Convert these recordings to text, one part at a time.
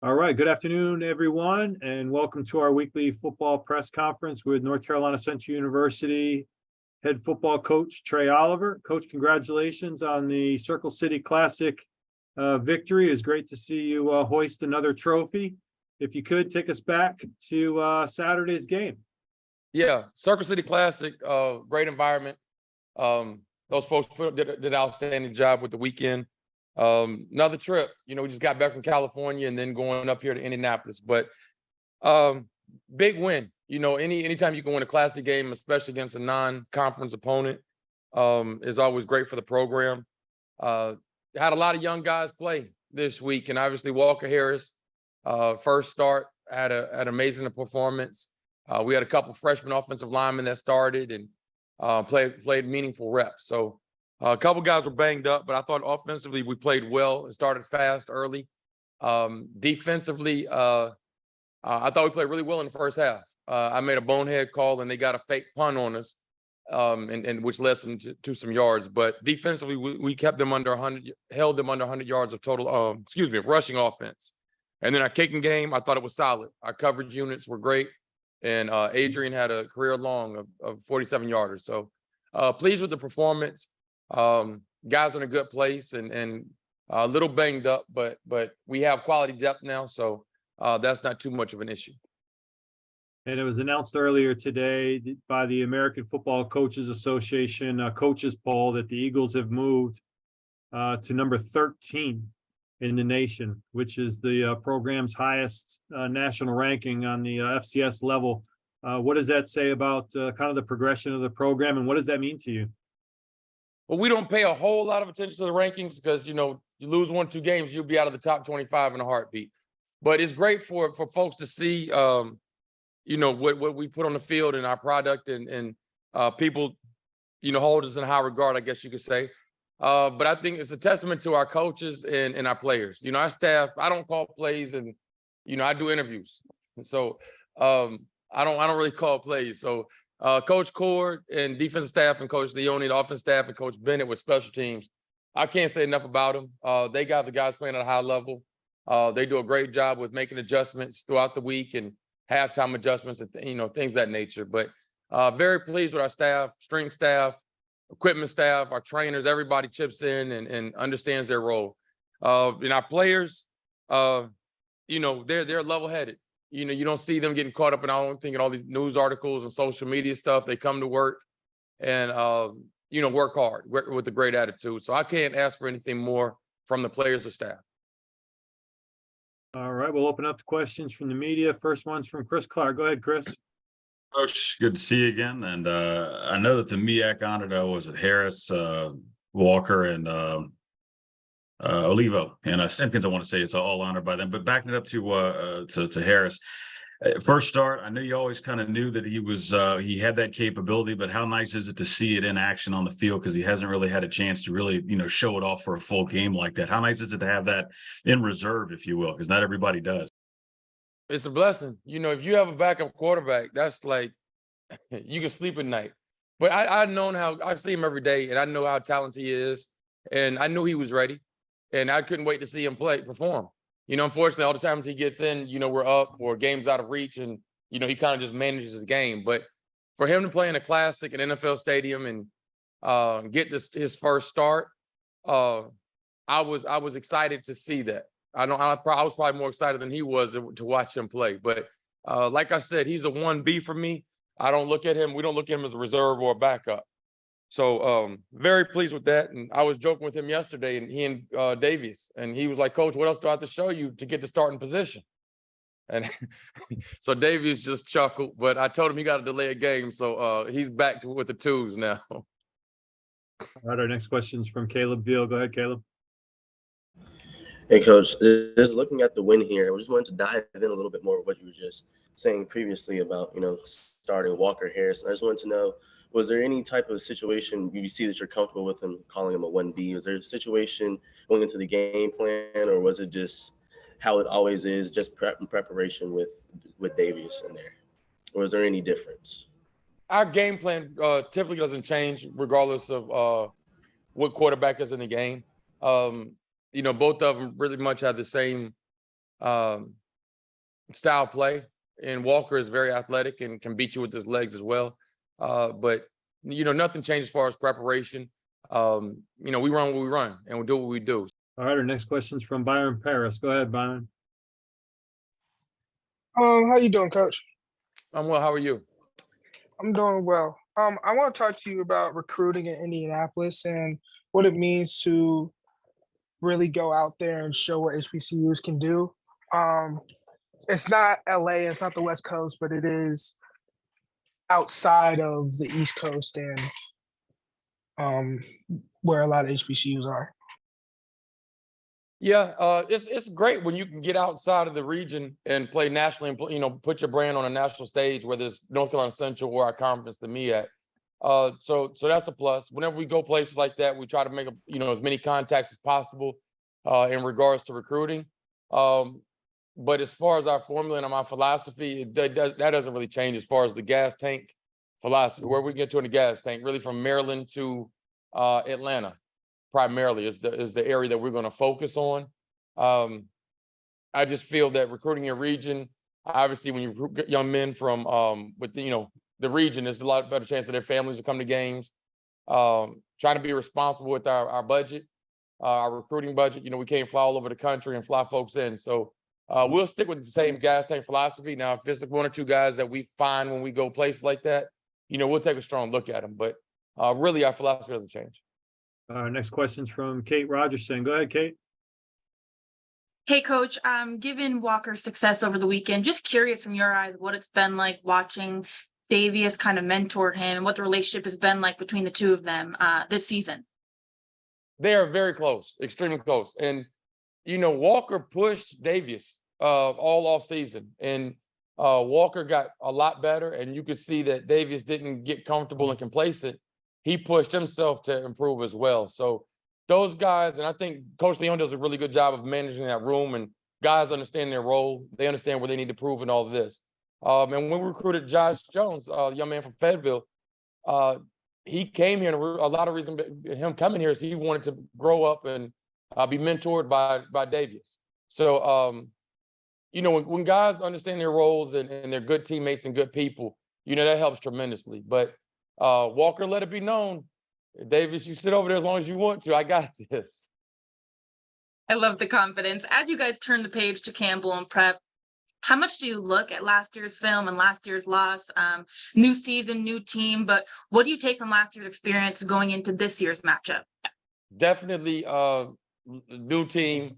All right. Good afternoon, everyone, and welcome to our weekly football press conference with North Carolina Central University head football coach Trei Oliver. Coach, congratulations on the Circle City Classic victory. It's great to see you hoist another trophy. If you could take us back to Saturday's game. Yeah, Circle City Classic, great environment. Those folks did an outstanding job with the weekend. Another trip, we just got back from California and then going up here to Indianapolis. But big win. Anytime you can win a classic game, especially against a non-conference opponent, is always great for the program. Had a lot of young guys play this week, and obviously Walker Harris, first start, had an amazing performance. We had a couple freshman offensive linemen that started and played meaningful reps. So a couple guys were banged up, but I thought offensively we played well and started fast early. Defensively, I thought we played really well in the first half. I made a bonehead call and they got a fake punt on us, and which led them to some yards. But defensively, we kept them under 100, held them under 100 yards of total, of rushing offense. And then our kicking game, I thought it was solid. Our coverage units were great. And Adrian had a career long of 47 yarders. So pleased with the performance. Guys in a good place and a little banged up, but we have quality depth now. So that's not too much of an issue. And it was announced earlier today by the American Football Coaches Association coaches poll that the Eagles have moved to number 13 in the nation, which is the program's highest national ranking on the FCS level. What does that say about kind of the progression of the program, and what does that mean to you? Well, we don't pay a whole lot of attention to the rankings because, you lose 1-2 games, you'll be out of the top 25 in a heartbeat. But it's great for folks to see, what we put on the field and our product and people, hold us in high regard, I guess you could say. But I think it's a testament to our coaches and our players. Our staff, I don't call plays and, I do interviews. And so I don't really call plays. So Coach Cord and defensive staff and Coach Leone, the offense staff, and Coach Bennett with special teams, I can't say enough about them. They got the guys playing at a high level. They do a great job with making adjustments throughout the week and halftime adjustments and things of that nature. But very pleased with our staff, strength staff, equipment staff, our trainers. Everybody chips in and understands their role. And our players, they're level-headed. You don't see them getting caught up in, I don't think, in all these news articles and social media stuff. They come to work and, work hard, work with a great attitude. So I can't ask for anything more from the players or staff. All right, we'll open up to questions from the media. First one's from Chris Clark. Go ahead, Chris. Coach, good to see you again. And I know that the MEAC honored was it Harris, Walker, and Olivo, and Simpkins. I want to say it's all honored by them. But backing it up to Harris, first start. I know you always kind of knew that he had that capability, but how nice is it to see it in action on the field, because he hasn't really had a chance to really show it off for a full game like that. How nice is it to have that in reserve, if you will, because not everybody does. It's a blessing. If you have a backup quarterback, that's like you can sleep at night. But I've known how I see him every day, and I know how talented he is, and I knew he was ready, and I couldn't wait to see him perform. Unfortunately, all the times he gets in, we're up or game's out of reach, and he kind of just manages his game. But for him to play in a classic, an NFL stadium, and get his first start, I was excited to see that. I was probably more excited than he was to watch him play. But like I said, he's a 1B for me. We don't look at him as a reserve or a backup. So very pleased with that. And I was joking with him yesterday, and he and Davies, and he was like, "Coach, what else do I have to show you to get the starting position?" And so Davies just chuckled, but I told him he got to delay a game. So he's back with the twos now. All right, our next question is from Caleb Veal. Go ahead, Caleb. Hey, Coach, just looking at the win here, I just wanted to dive in a little bit more of what you were just saying previously about, starting Walker Harris. And I just wanted to know, was there any type of situation you see that you're comfortable with him calling him a 1B? Was there a situation going into the game plan, or was it just how it always is, just preparation with Davies in there? Or is there any difference? Our game plan typically doesn't change regardless of what quarterback is in the game. Both of them really much have the same style play. And Walker is very athletic and can beat you with his legs as well. But, nothing changed as far as preparation. We run what we run and we do what we do. All right, our next question is from Byron Paris. Go ahead, Byron. How you doing, Coach? I'm well. How are you? I'm doing well. I want to talk to you about recruiting in Indianapolis and what it means to really go out there and show what HBCUs can do. It's not LA, it's not the West Coast, but it is outside of the East Coast and where a lot of HBCUs are. Yeah, it's great when you can get outside of the region and play nationally and put your brand on a national stage, whether it's North Carolina Central or our conference to me at. So that's a plus. Whenever we go places like that, we try to make as many contacts as possible in regards to recruiting. But as far as our formula and my philosophy, that doesn't really change as far as the gas tank philosophy. Where we get to in the gas tank, really from Maryland to Atlanta. Primarily is the area that we're going to focus on. I just feel that recruiting your region, obviously, when you recruit young men from the region, there's a lot better chance that their families will come to games. Trying to be responsible with our budget, our recruiting budget. We can't fly all over the country and fly folks in. So we'll stick with the same gas tank philosophy. Now, if it's one or two guys that we find when we go places like that, we'll take a strong look at them. But really, our philosophy doesn't change. Next question's from Kate Rogerson. Go ahead, Kate. Hey, Coach. Given Walker's success over the weekend, just curious from your eyes what it's been like watching Davius kind of mentor him and what the relationship has been like between the two of them this season. They are very close, extremely close. And, Walker pushed Davius all off season. And Walker got a lot better. And you could see that Davius didn't get comfortable and complacent. He pushed himself to improve as well. So those guys, and I think Coach Leon does a really good job of managing that room, and guys understand their role. They understand what they need to prove in all of this. And when we recruited Josh Jones, a young man from Fayetteville, he came here, and a lot of reason him coming here is he wanted to grow up and be mentored by Davius. So, when guys understand their roles and they're good teammates and good people, that helps tremendously. But Walker let it be known, Davius, you sit over there as long as you want to. I got this. I love the confidence. As you guys turn the page to Campbell and prep, how much do you look at last year's film and last year's loss? New season, new team, but what do you take from last year's experience going into this year's matchup? Definitely new team.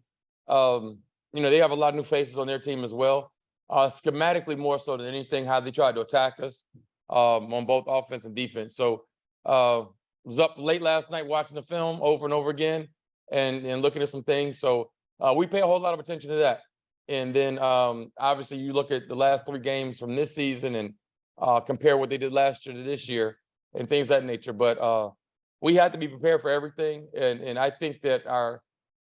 They have a lot of new faces on their team as well. Schematically more so than anything, how they tried to attack us. On both offense and defense. So was up late last night watching the film over and over again and looking at some things. So we pay a whole lot of attention to that. And then obviously you look at the last 3 games from this season and compare what they did last year to this year and things of that nature. But we had to be prepared for everything. And I think that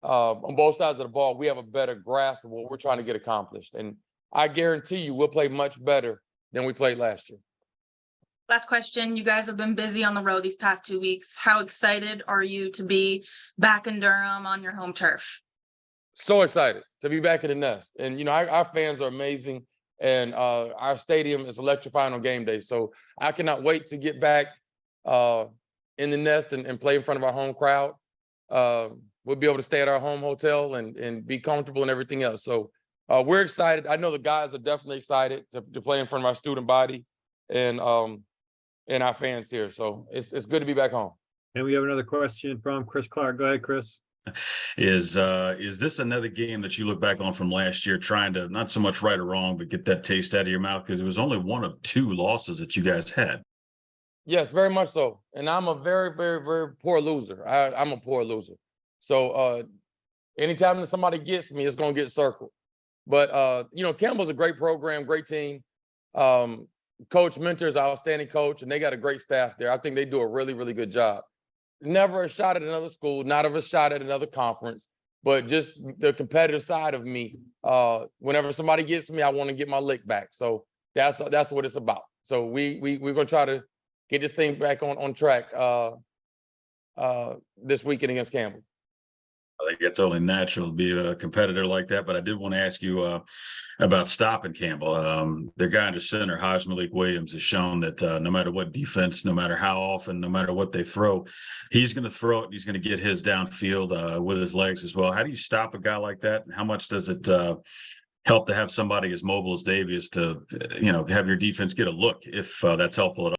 on both sides of the ball, we have a better grasp of what we're trying to get accomplished. And I guarantee you we'll play much better than we played last year. Last question. You guys have been busy on the road these past 2 weeks. How excited are you to be back in Durham on your home turf? So excited to be back in the nest. And, our fans are amazing. And our stadium is electrifying on game day. So I cannot wait to get back in the nest and play in front of our home crowd. We'll be able to stay at our home hotel and be comfortable and everything else. So we're excited. I know the guys are definitely excited to play in front of our student body and our fans here. So it's good to be back home. And we have another question from Chris Clark. Go ahead, Chris. Is this another game that you look back on from last year, trying to not so much right or wrong, but get that taste out of your mouth? Because it was only one of 2 losses that you guys had. Yes, very much so. And I'm a very, very, very poor loser. I'm a poor loser. So anytime that somebody gets me, it's going to get circled. But, Campbell's a great program, great team. Coach Mentor is an outstanding coach, and they got a great staff there. I think they do a really, really good job. Never a shot at another school, not of a shot at another conference, but just the competitive side of me. Whenever somebody gets me, I want to get my lick back. So that's what it's about. So we're going to try to get this thing back on track this weekend against Campbell. I think it's only natural to be a competitor like that. But I did want to ask you about stopping Campbell. Their guy under center, Haj Malik Williams, has shown that no matter what defense, no matter how often, no matter what they throw, he's going to throw it. He's going to get his downfield with his legs as well. How do you stop a guy like that? And how much does it help to have somebody as mobile as Davies to, have your defense get a look if that's helpful at all?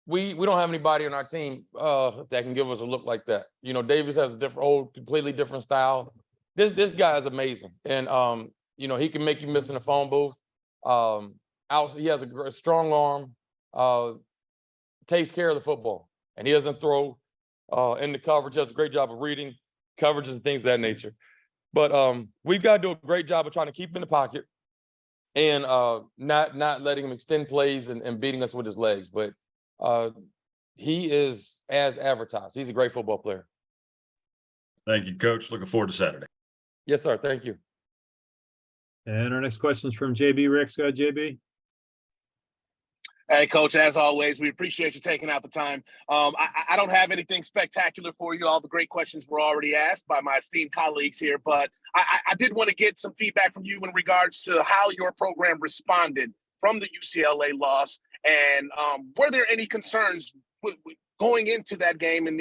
We don't have anybody on our team that can give us a look like that. Davis has a completely different style. This guy is amazing, and he can make you miss in the phone booth. He has a strong arm, takes care of the football, and he doesn't throw in the coverage. Does a great job of reading coverages and things of that nature. But we've got to do a great job of trying to keep him in the pocket and not letting him extend plays and beating us with his legs. But he is as advertised. He's a great football player. Thank you, Coach. Looking forward to Saturday. Yes, sir. Thank you. And our next question is from JB Ricks. Go ahead, JB. Hey, Coach, as always, we appreciate you taking out the time. I don't have anything spectacular for you. All the great questions were already asked by my esteemed colleagues here, but I did want to get some feedback from you in regards to how your program responded from the UCLA loss. And were there any concerns going into that game in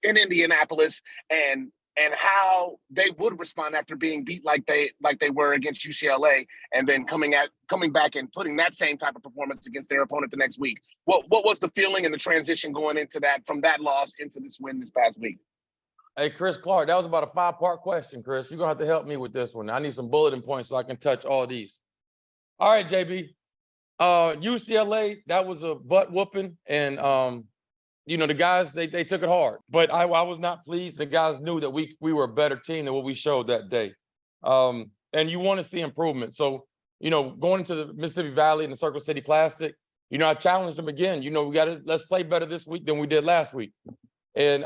Indianapolis, and how they would respond after being beat like they were against UCLA, and then coming back and putting that same type of performance against their opponent the next week? What was the feeling and the transition going into that, from that loss into this win this past week? Hey, Chris Clark, that was about a 5-part question, Chris. You're going to have to help me with this one. I need some bulletin points so I can touch all these. All right, JB. UCLA, that was a butt whooping, and the guys they took it hard, but I was not pleased. The guys knew that we were a better team than what we showed that day, and you want to see improvement. So going into the Mississippi Valley and the Circle City Classic, I challenged them again. Let's play better this week than we did last week, and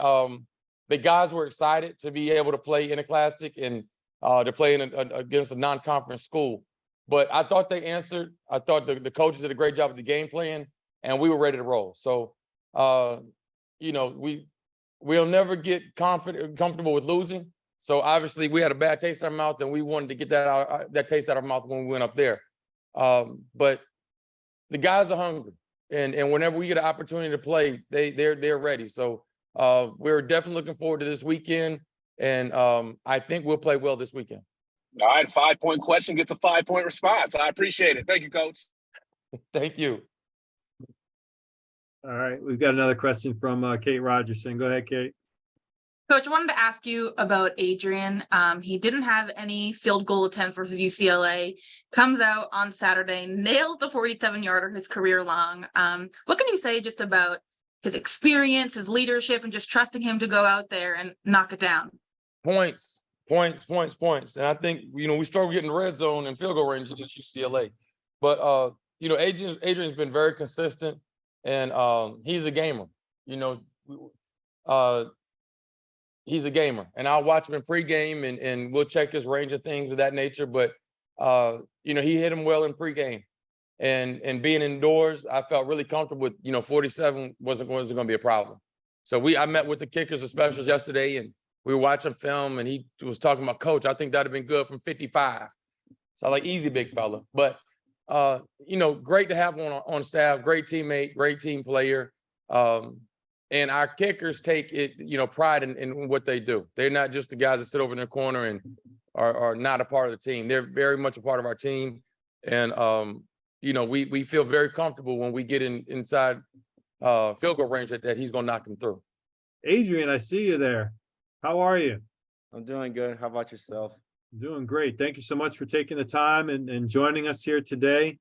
the guys were excited to be able to play in a classic and to play against a non-conference school. But I thought they answered. I thought the coaches did a great job with the game plan, and we were ready to roll. So, we'll never get comfortable with losing. So obviously we had a bad taste in our mouth, and we wanted to get that taste out of our mouth when we went up there. But the guys are hungry, and whenever we get an opportunity to play, they're ready. So we're definitely looking forward to this weekend, and I think we'll play well this weekend. All right, 5-point question gets a 5-point response. I appreciate it. Thank you, Coach. Thank you. All right, we've got another question from Kate Rogerson. Go ahead, Kate. Coach, I wanted to ask you about Adrian. He didn't have any field goal attempts versus UCLA. Comes out on Saturday, nails the 47-yarder, his career long. What can you say just about his experience, his leadership, and just trusting him to go out there and knock it down? Points. And I think, we struggle getting the red zone and field goal range against UCLA. But, Adrian's been very consistent, and he's a gamer. He's a gamer. And I'll watch him in pregame, and we'll check his range of things of that nature. But, he hit him well in pregame. And being indoors, I felt really comfortable with, 47 wasn't going to be a problem. So I met with the kickers and specials yesterday, and we were watching film, and he was talking about, Coach, I think that'd have been good from 55. So like, easy, big fella. But, great to have one on staff, great teammate, great team player. And our kickers take it, pride in what they do. They're not just the guys that sit over in their corner and are not a part of the team. They're very much a part of our team. And, we feel very comfortable when we get inside field goal range that he's going to knock them through. Adrian, I see you there. How are you? I'm doing good. How about yourself? Doing great. Thank you so much for taking the time and joining us here today.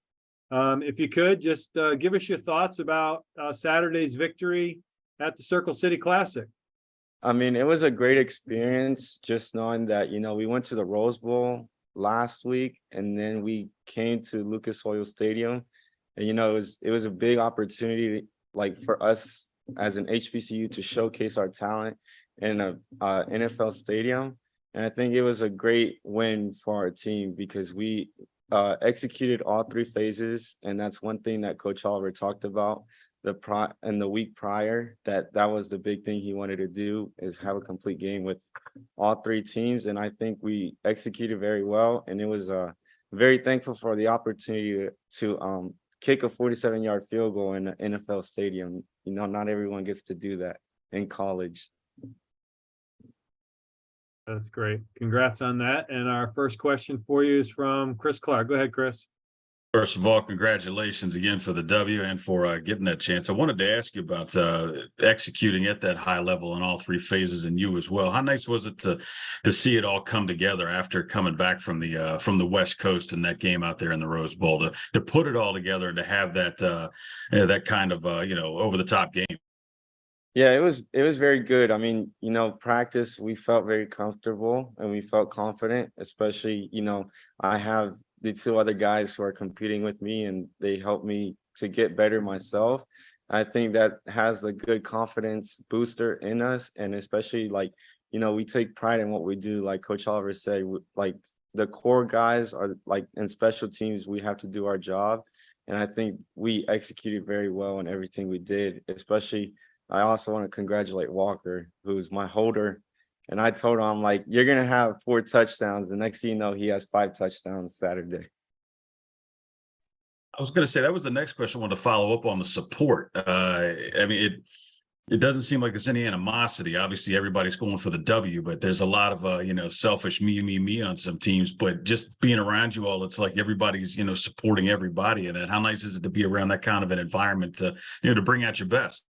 If you could just give us your thoughts about Saturday's victory at the Circle City Classic. I mean, it was a great experience just knowing that, we went to the Rose Bowl last week, and then we came to Lucas Oil Stadium. And, it was a big opportunity, like, for us as an HBCU to showcase our talent in a NFL stadium. And I think it was a great win for our team because we executed all 3 phases. And that's one thing that Coach Oliver talked about, the week prior, that was the big thing he wanted to do, is have a complete game with all three teams. And I think we executed very well. And it was very thankful for the opportunity to kick a 47-yard field goal in an NFL stadium. You know, not everyone gets to do that in college. That's great. Congrats on that. And our first question for you is from Chris Clark. Go ahead, Chris. First of all, congratulations again for the W and for getting that chance. I wanted to ask you about executing at that high level in all three phases, and you as well. How nice was it to see it all come together after coming back from the West Coast and that game out there in the Rose Bowl, to put it all together and to have that that kind of over the top game? Yeah, it was very good. I mean, practice, we felt very comfortable and we felt confident, especially, I have the two other guys who are competing with me and they helped me to get better myself. I think that has a good confidence booster in us. And especially we take pride in what we do. Like Coach Oliver said, like the core guys are like in special teams, we have to do our job. And I think we executed very well in everything we did, especially I also want to congratulate Walker, who's my holder. And I told him, I'm like, you're going to have 4 touchdowns. The next thing you know, he has 5 touchdowns Saturday. I was going to say, that was the next question I wanted to follow up on, the support. I mean, it doesn't seem like there's any animosity. Obviously, everybody's going for the W, but there's a lot of, selfish me on some teams. But just being around you all, it's like everybody's, supporting everybody. And how nice is it to be around that kind of an environment to bring out your best?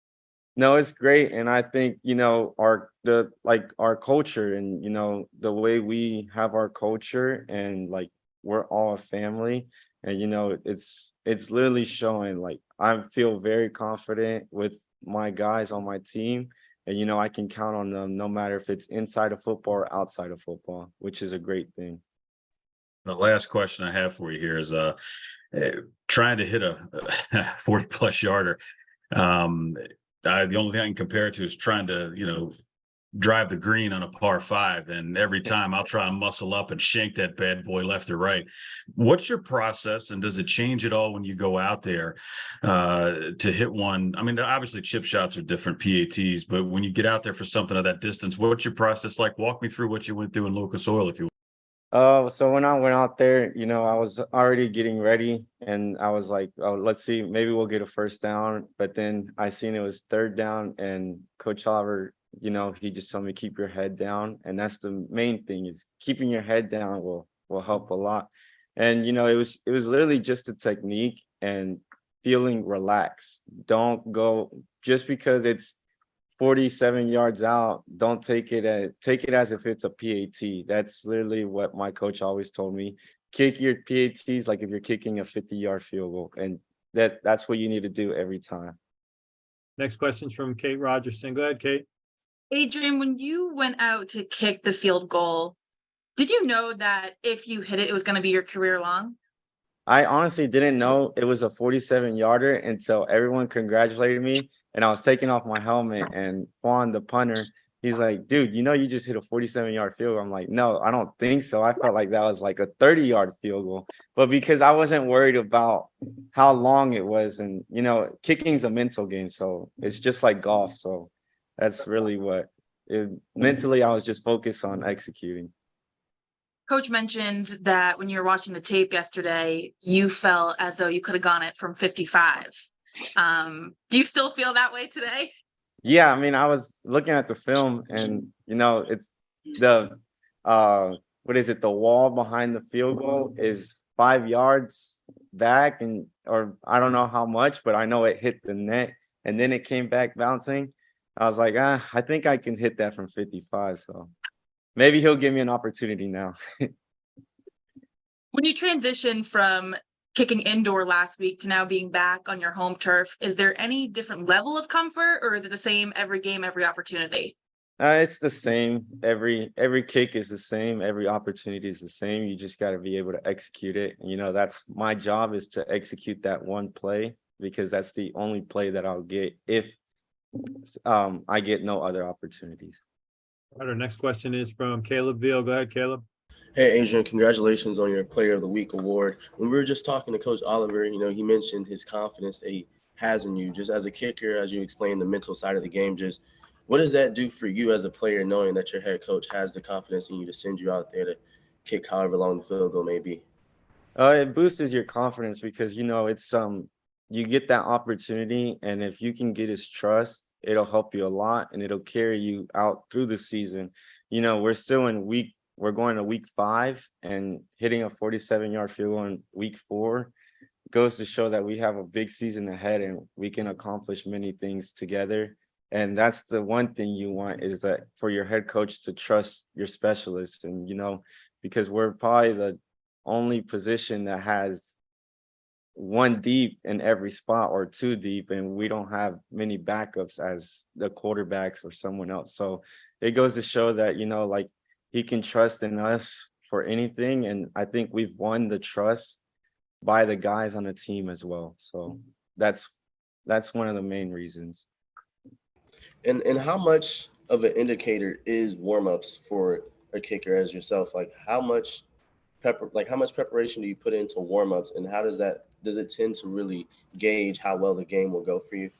No, it's great. And I think, our culture and, the way we have our culture and we're all a family and, it's literally showing I feel very confident with my guys on my team and, I can count on them no matter if it's inside of football or outside of football, which is a great thing. The last question I have for you here is trying to hit a 40+ yarder. The only thing I can compare it to is trying to, drive the green on a par 5. And every time I'll try and muscle up and shank that bad boy left or right. What's your process? And does it change at all when you go out there to hit one? I mean, obviously chip shots are different, PATs, but when you get out there for something of that distance, what's your process like? Walk me through what you went through in Lucas Oil, if you will. So when I went out there, I was already getting ready and I was like, oh, let's see, maybe we'll get a first down. But then I seen it was 3rd down and Coach Oliver, he just told me, keep your head down. And that's the main thing, is keeping your head down will help a lot. And, it was literally just a technique and feeling relaxed. Don't go just because it's 47 yards out, don't take it as if it's a PAT. That's literally what my coach always told me. Kick your PATs like if you're kicking a 50-yard field goal. And that's what you need to do every time. Next question's from Kate Rogerson. Go ahead, Kate. Adrian, when you went out to kick the field goal, did you know that if you hit it, it was going to be your career long? I honestly didn't know it was a 47-yarder until everyone congratulated me and I was taking off my helmet and Juan, the punter, he's like, dude, you just hit a 47-yard field goal. I'm like, no, I don't think so. I felt like that was like a 30-yard field goal. But because I wasn't worried about how long it was and, kicking's a mental game. So it's just like golf. So that's really mentally I was just focused on executing. Coach mentioned that when you were watching the tape yesterday, you felt as though you could have gone it from 55. Do you still feel that way today? Yeah, I mean, I was looking at the film and, it's the, the wall behind the field goal is 5 yards back or I don't know how much, but I know it hit the net and then it came back bouncing. I was like, I think I can hit that from 55. So maybe he'll give me an opportunity now. When you transition from kicking indoor last week to now being back on your home turf, is there any different level of comfort or is it the same every game, every opportunity? It's the same. Every kick is the same. Every opportunity is the same. You just got to be able to execute it. That's my job, is to execute that one play because that's the only play that I'll get if I get no other opportunities. All right, our next question is from Caleb Veal. Go ahead, Caleb. Hey, Adrian, congratulations on your Player of the Week award. When we were just talking to Coach Oliver, he mentioned his confidence that he has in you, just as a kicker, as you explained the mental side of the game, just what does that do for you as a player, knowing that your head coach has the confidence in you to send you out there to kick however long the field goal may be? It boosts your confidence because it's you get that opportunity, and if you can get his trust, it'll help you a lot, and it'll carry you out through the season. We're going to week 5, and hitting a 47-yard field goal in week 4 goes to show that we have a big season ahead and we can accomplish many things together. And that's the one thing you want, is that for your head coach to trust your specialists. And because we're probably the only position that has 1 deep in every spot or 2 deep, and we don't have many backups as the quarterbacks or someone else. So it goes to show that like, he can trust in us for anything, and I think we've won the trust by the guys on the team as well. So that's one of the main reasons. And how much of an indicator is warm-ups for a kicker as yourself? Like how much preparation do you put into warm-ups, and how does it tend to really gauge how well the game will go for you?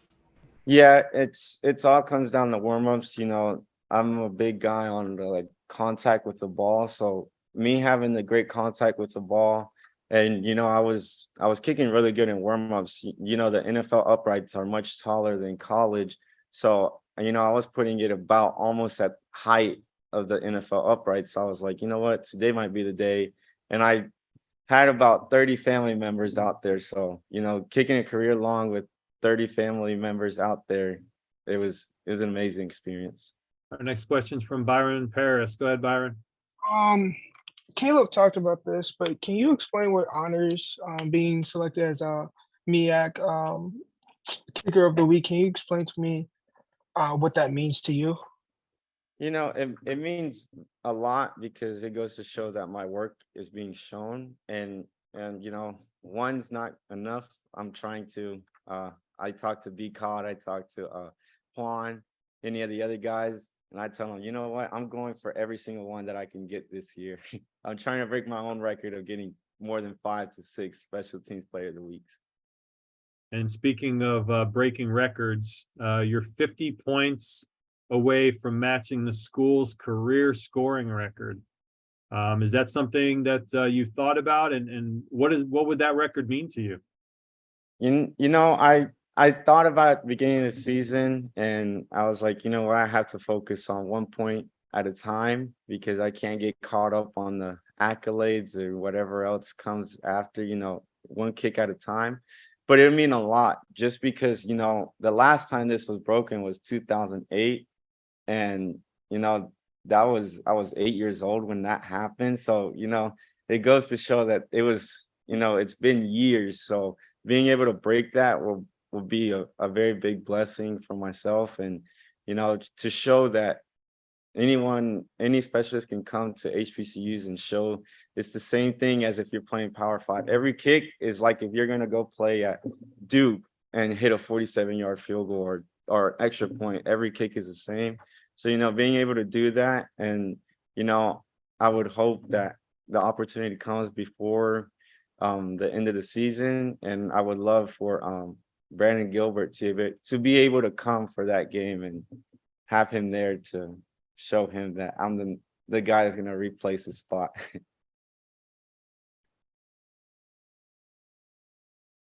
Yeah, it's all comes down to warm-ups. I'm a big guy on the contact with the ball. So me having the great contact with the ball, and I was kicking really good in warm-ups. The NFL uprights are much taller than college. So I was putting it about almost at height of the NFL uprights. So I was like, you know what, today might be the day. And I had about 30 family members out there. So, kicking a career long with 30 family members out there, it was an amazing experience. Our next question is from Byron Paris. Go ahead, Byron. Caleb talked about this, but can you explain what honors being selected as a MEAC kicker of the week? Can you explain to me what that means to you? It means a lot because it goes to show that my work is being shown, and one's not enough. I'm trying to I talk to B Cod, I talk to Juan, any of the other guys, and I tell them, you know what, I'm going for every single one that I can get this year. I'm trying to break my own record of getting more than 5 to 6 special teams player of the weeks. And speaking of breaking records, you're 50 points away from matching the school's career scoring record. Is that something that you've thought about, and what would that record mean to you? I thought about it at the beginning of the season, and I was like, what, I have to focus on 1 point at a time because I can't get caught up on the accolades or whatever else comes after, 1 kick at a time. But it would mean a lot just because, the last time this was broken was 2008. And, I was 8 years old when that happened. So, it goes to show that it was, it's been years. So being able to break that will be a very big blessing for myself. And, to show that any specialist can come to HBCUs and show it's the same thing as if you're playing Power 5. Every kick is like if you're going to go play at Duke and hit a 47-yard field goal or extra point, every kick is the same. So, being able to do that, and, I would hope that the opportunity comes before the end of the season. And I would love for Brandon Gilbert to be able to come for that game and have him there to show him that I'm the guy that's going to replace his spot.